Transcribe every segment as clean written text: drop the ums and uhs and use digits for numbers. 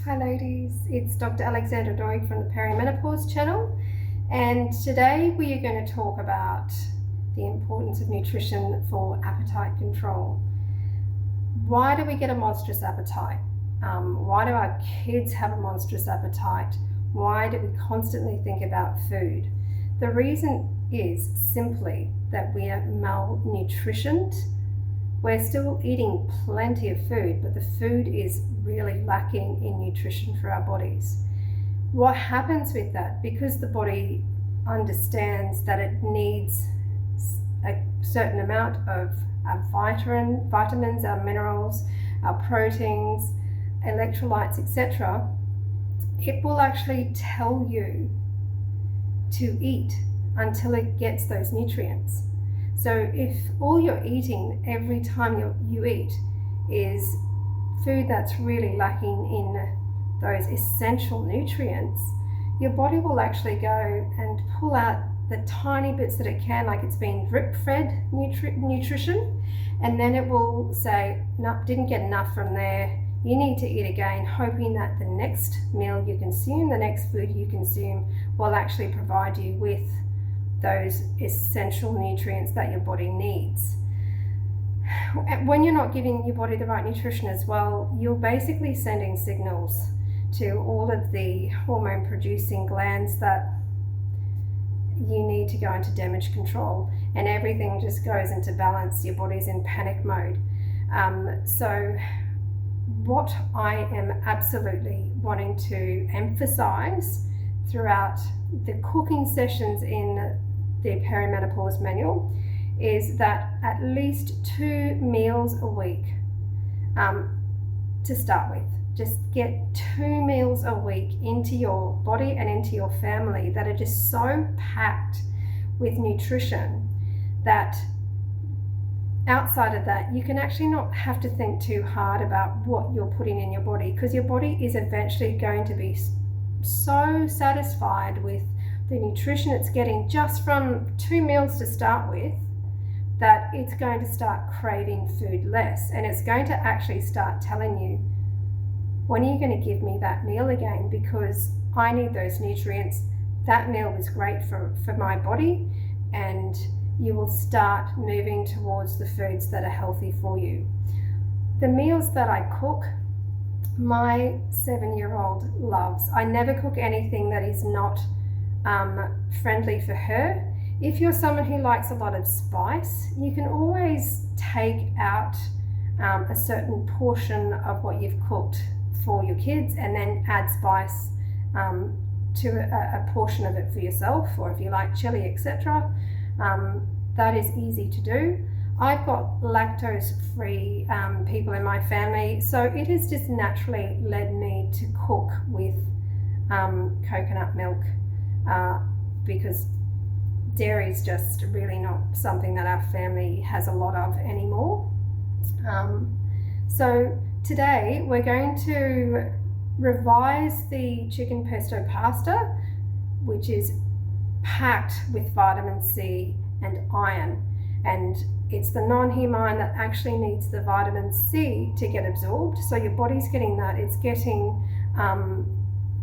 Hi ladies, it's Dr. Alexandra Doig from the Perimenopause channel, and today we are going to talk about the importance of nutrition for appetite control. Why do we get a monstrous appetite? Why do our kids have a monstrous appetite? Why do we constantly think about food? The reason is simply that we are malnutritioned. We're still eating plenty of food, but the food is really lacking in nutrition for our bodies. What happens with that? Because the body understands that it needs a certain amount of our vitamins, our minerals, our proteins, electrolytes, etc., it will actually tell you to eat until it gets those nutrients. So if all you're eating every time you eat is food that's really lacking in those essential nutrients, your body will actually go and pull out the tiny bits that it can, like it's been drip-fed nutrition, and then it will say, no, didn't get enough from there, you need to eat again, hoping that the next meal you consume, the next food you consume, will actually provide you with those essential nutrients that your body needs. When you're not giving your body the right nutrition as well, you're basically sending signals to all of the hormone producing glands that you need to go into damage control, and everything just goes into balance. Your body's in panic mode. So what I am absolutely wanting to emphasize throughout the cooking sessions in the perimenopause manual is that at least 2 meals a week to start with. Just get 2 meals a week into your body and into your family that are just so packed with nutrition that outside of that, you can actually not have to think too hard about what you're putting in your body, because your body is eventually going to be so satisfied with the nutrition it's getting just from 2 meals to start with that it's going to start craving food less, and it's going to actually start telling you, when are you going to give me that meal again, because I need those nutrients. That meal was great for my body, and you will start moving towards the foods that are healthy for you. The meals that I cook, my 7-year-old loves. I never cook anything that is not friendly for her. If you're someone who likes a lot of spice, you can always take out a certain portion of what you've cooked for your kids and then add spice to a portion of it for yourself, or if you like chili, etc. That is easy to do. I've got lactose-free people in my family, so it has just naturally led me to cook with coconut milk because dairy is just really not something that our family has a lot of anymore. So today we're going to revise the chicken pesto pasta, which is packed with vitamin C and iron, and it's the non-heme iron that actually needs the vitamin C to get absorbed. So your body's getting that. It's getting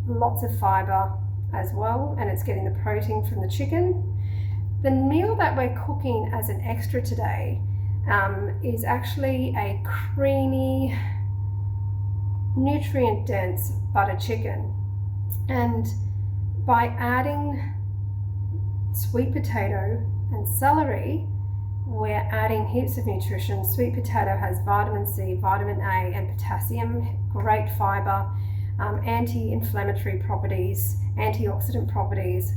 lots of fiber as well, and it's getting the protein from the chicken. The meal that we're cooking as an extra today is actually a creamy, nutrient-dense butter chicken, and by adding sweet potato and celery, we're adding heaps of nutrition. Sweet potato has vitamin C, vitamin A, and potassium, great fiber, anti-inflammatory properties, antioxidant properties,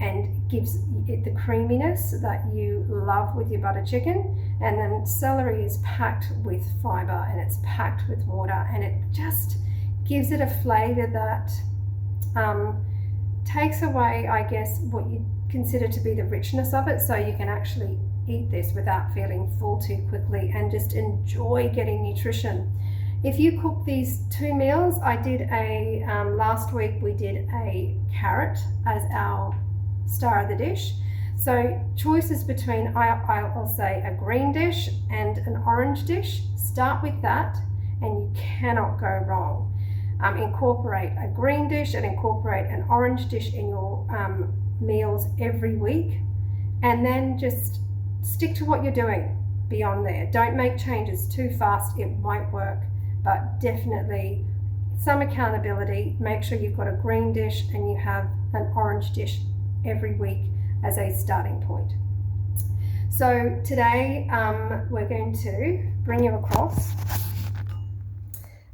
and gives it the creaminess that you love with your butter chicken. And then celery is packed with fiber, and it's packed with water, and it just gives it a flavor that takes away, I guess, what you consider to be the richness of it, so you can actually eat this without feeling full too quickly and just enjoy getting nutrition. If you cook these 2 meals, I did last week we did a carrot as our star of the dish. So choices between, I'll say, a green dish and an orange dish. Start with that and you cannot go wrong. incorporate a green dish and incorporate an orange dish in your meals every week, and then just stick to what you're doing beyond there. Don't make changes too fast, it won't work, but definitely some accountability. Make sure you've got a green dish and you have an orange dish every week as a starting point. So today we're going to bring you across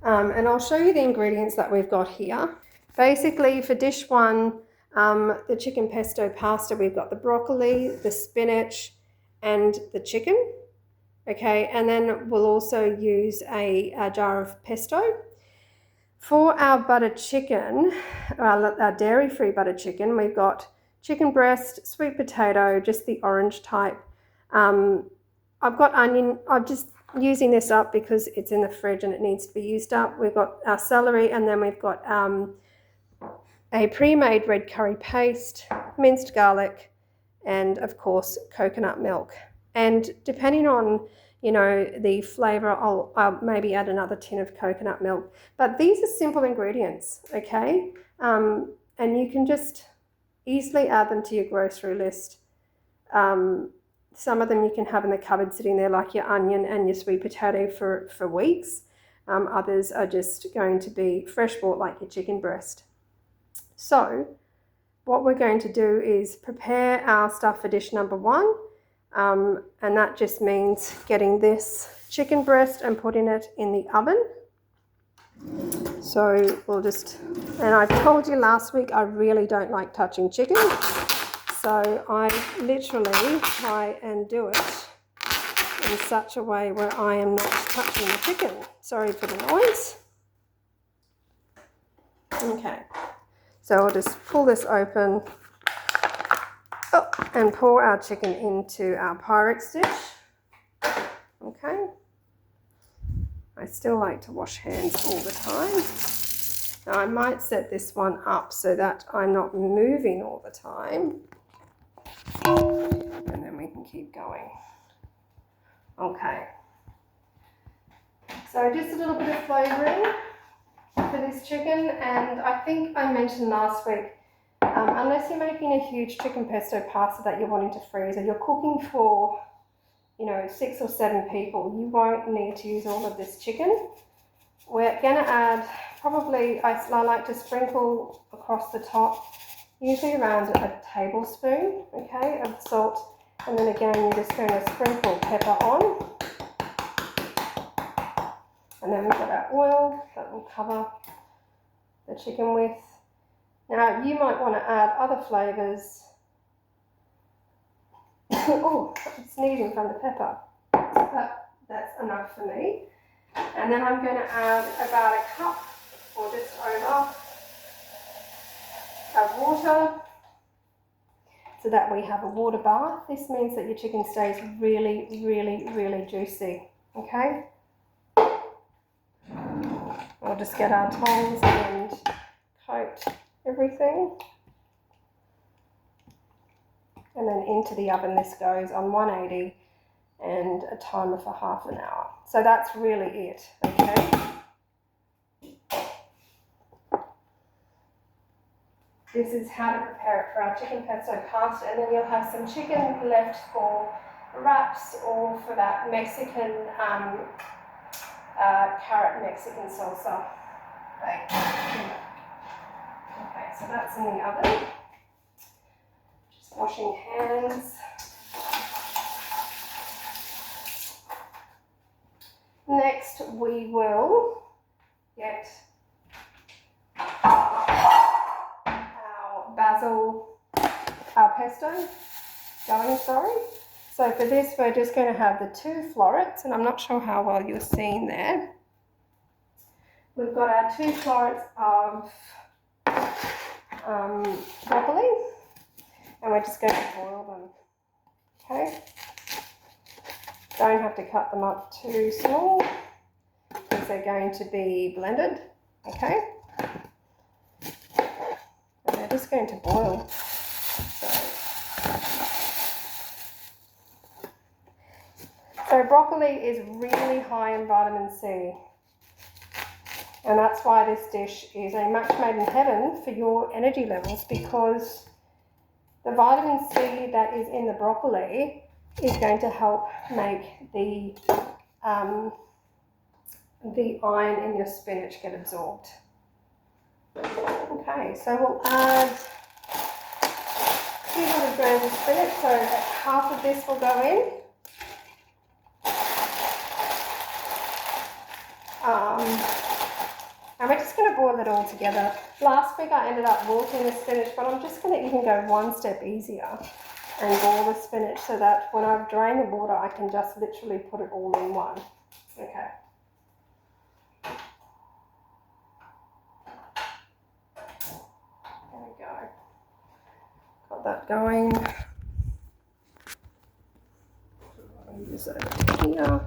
and I'll show you the ingredients that we've got here. Basically for dish one, the chicken pesto pasta, we've got the broccoli, the spinach and the chicken. Okay, and then we'll also use a jar of pesto. For our buttered chicken, our dairy-free buttered chicken, we've got chicken breast, sweet potato, just the orange type. I've got onion. I'm just using this up because it's in the fridge and it needs to be used up. We've got our celery, and then we've got a pre-made red curry paste, minced garlic, and of course coconut milk. And depending on the flavour, I'll maybe add another tin of coconut milk. But these are simple ingredients, okay? And you can just easily add them to your grocery list. Some of them you can have in the cupboard sitting there, like your onion and your sweet potato for weeks. Others are just going to be fresh bought, like your chicken breast. So what we're going to do is prepare our stuff for dish number one. And that just means getting this chicken breast and putting it in the oven. So we'll just, and I told you last week I really don't like touching chicken. So I literally try and do it in such a way where I am not touching the chicken. Sorry for the noise. Okay, so I'll just pull this open and pour our chicken into our Pyrex dish. Okay. I still like to wash hands all the time. Now I might set this one up so that I'm not moving all the time. And then we can keep going. Okay. So just a little bit of flavouring for this chicken, and I think I mentioned last week, unless you're making a huge chicken pesto pasta that you're wanting to freeze, or you're cooking for 6 or 7 people, you won't need to use all of this chicken. We're going to add probably, I like to sprinkle across the top, usually around a tablespoon, okay, of salt. And then again, you're just going to sprinkle pepper on. And then we've got our oil that we'll cover the chicken with. Now, you might want to add other flavours. Oh, I'm sneezing from the pepper. But that's enough for me. And then I'm going to add about a cup or just over of water so that we have a water bath. This means that your chicken stays really, really, really juicy. Okay? We'll just get our tongs and coat everything. And then into the oven this goes on 180 and a timer for half an hour. So that's really it, okay? This is how to prepare it for our chicken pesto pasta, and then you'll have some chicken left for wraps or for that Mexican carrot Mexican salsa. Okay, so that's in the oven. Just washing hands. Next, we will get our pesto going, So for this, we're just going to have the 2 florets, and I'm not sure how well you're seeing there. We've got our 2 florets of broccoli, and we're just going to boil them, okay? Don't have to cut them up too small because they're going to be blended, okay? And they're just going to boil. So broccoli is really high in vitamin C. And that's why this dish is a match made in heaven for your energy levels, because the vitamin C that is in the broccoli is going to help make the iron in your spinach get absorbed. Okay, so we'll add 200 grams of spinach, so half of this will go in. And we're just going to boil it all together. Last week I ended up wilting the spinach, but I'm just going to even go one step easier and boil the spinach so that when I've drained the water, I can just literally put it all in one. Okay. There we go. Got that going. I'll use that here.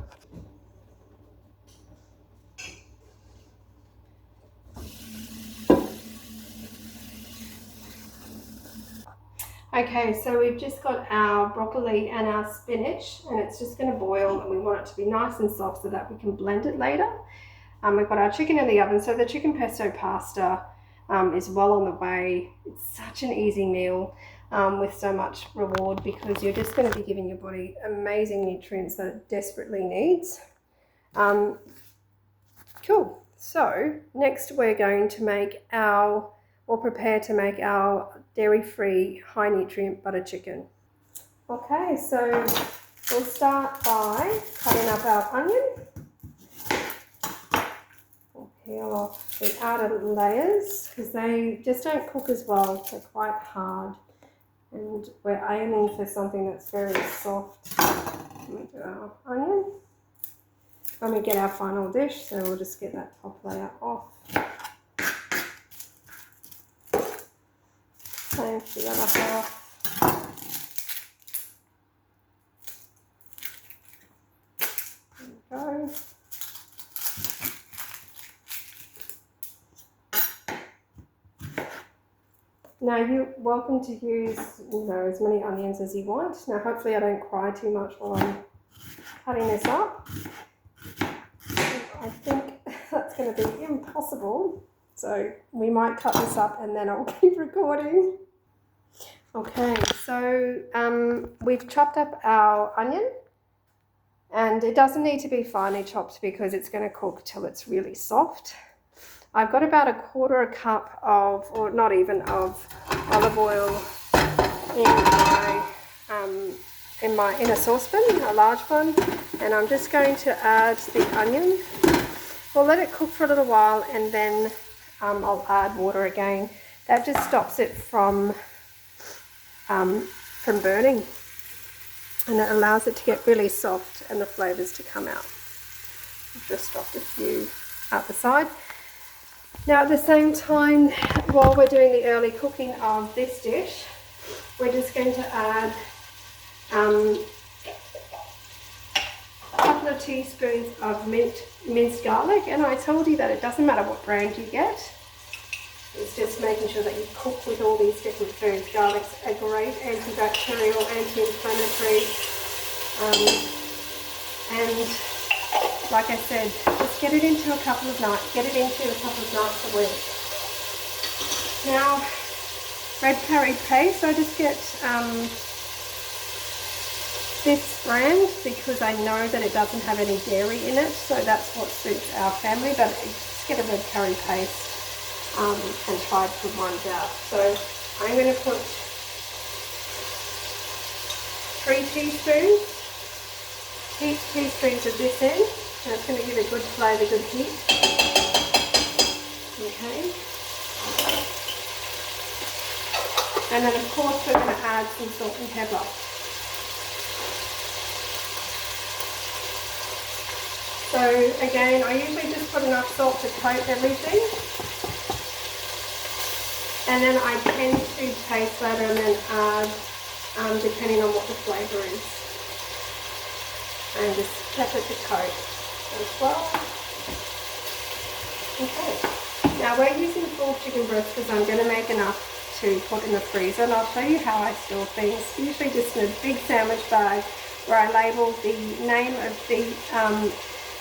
Okay, so we've just got our broccoli and our spinach, and it's just going to boil, and we want it to be nice and soft so that we can blend it later. We've got our chicken in the oven, so the chicken pesto pasta is well on the way. It's such an easy meal with so much reward, because you're just going to be giving your body amazing nutrients that it desperately needs. Cool. So next we're going to make prepare to make our dairy-free, high-nutrient butter chicken. Okay, so we'll start by cutting up our onion. We'll peel off the outer layers because they just don't cook as well. They're quite hard, and we're aiming for something that's very soft. We do our onion when we get our final dish, so we'll just get that top layer off. Same for the other half. There we go. Now you're welcome to use, as many onions as you want. Now hopefully I don't cry too much while I'm cutting this up. I think that's going to be impossible. So we might cut this up and then I'll keep recording. Okay, so we've chopped up our onion, and it doesn't need to be finely chopped because it's going to cook till it's really soft. I've got about 1/4 cup of, or not even of, olive oil in a saucepan, a large one, and I'm just going to add the onion. We'll let it cook for a little while, and then I'll add water again. That just stops it from burning, and it allows it to get really soft and the flavours to come out. I've just dropped a few out the side. Now at the same time, while we're doing the early cooking of this dish, we're just going to add a couple of teaspoons of minced garlic, and I told you that it doesn't matter what brand you get. It's just making sure that you cook with all these different foods. Garlic's a great antibacterial, anti-inflammatory, and like I said, just get it into a couple of nights a week. Now, red curry paste, I just get this brand because I know that it doesn't have any dairy in it, so that's what suits our family, but just get a red curry paste and try good ones out. So I'm going to put 3 teaspoons of this in, and it's going to give a good flavour, good heat. Okay. And then of course we're going to add some salt and pepper. So again, I usually just put enough salt to coat everything, and then I tend to taste later and then add depending on what the flavour is, and just pepper to coat as well. Okay, now we're using full chicken breast because I'm going to make enough to put in the freezer, and I'll show you how I store things. Usually just in a big sandwich bag where I label the name of the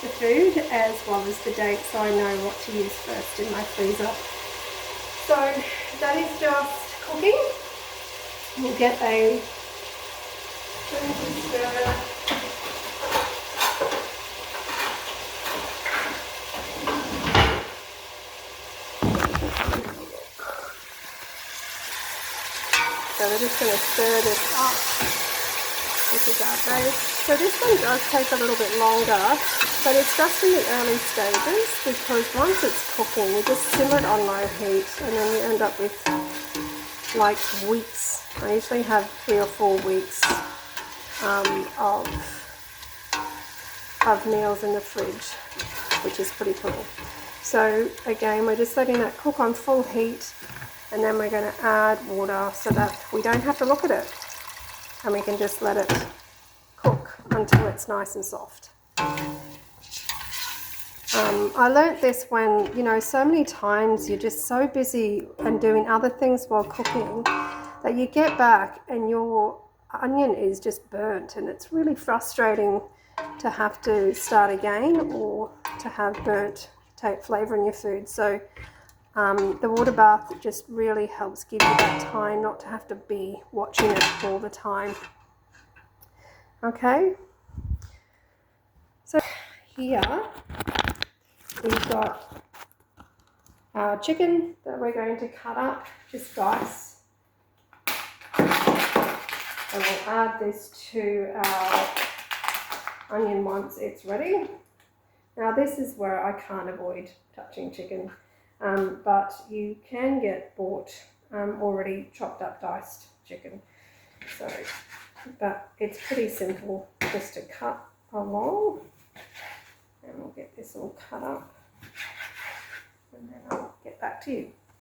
the food as well as the date, so I know what to use first in my freezer. So that is just cooking. We'll get a stir. So we're just going to stir this up. This is our base. So this one does take a little bit longer, but it's just in the early stages, because once it's cooking, you just simmer it on low heat and then you end up with like weeks. I usually have 3 or 4 weeks of meals in the fridge, which is pretty cool. So again, we're just letting that cook on full heat, and then we're going to add water so that we don't have to look at it, and we can just let it cook until it's nice and soft. I learnt this when, you know, so many times you're just so busy and doing other things while cooking that you get back and your onion is just burnt, and it's really frustrating to have to start again or to have burnt flavour in your food. So the water bath just really helps give you that time not to have to be watching it all the time. Okay, so here we've got our chicken that we're going to cut up, just dice, and we'll add this to our onion once it's ready. Now this is where I can't avoid touching chicken, but you can get bought already chopped up diced chicken. So, but it's pretty simple just to cut along, and we'll get this all cut up and then I'll get back to you.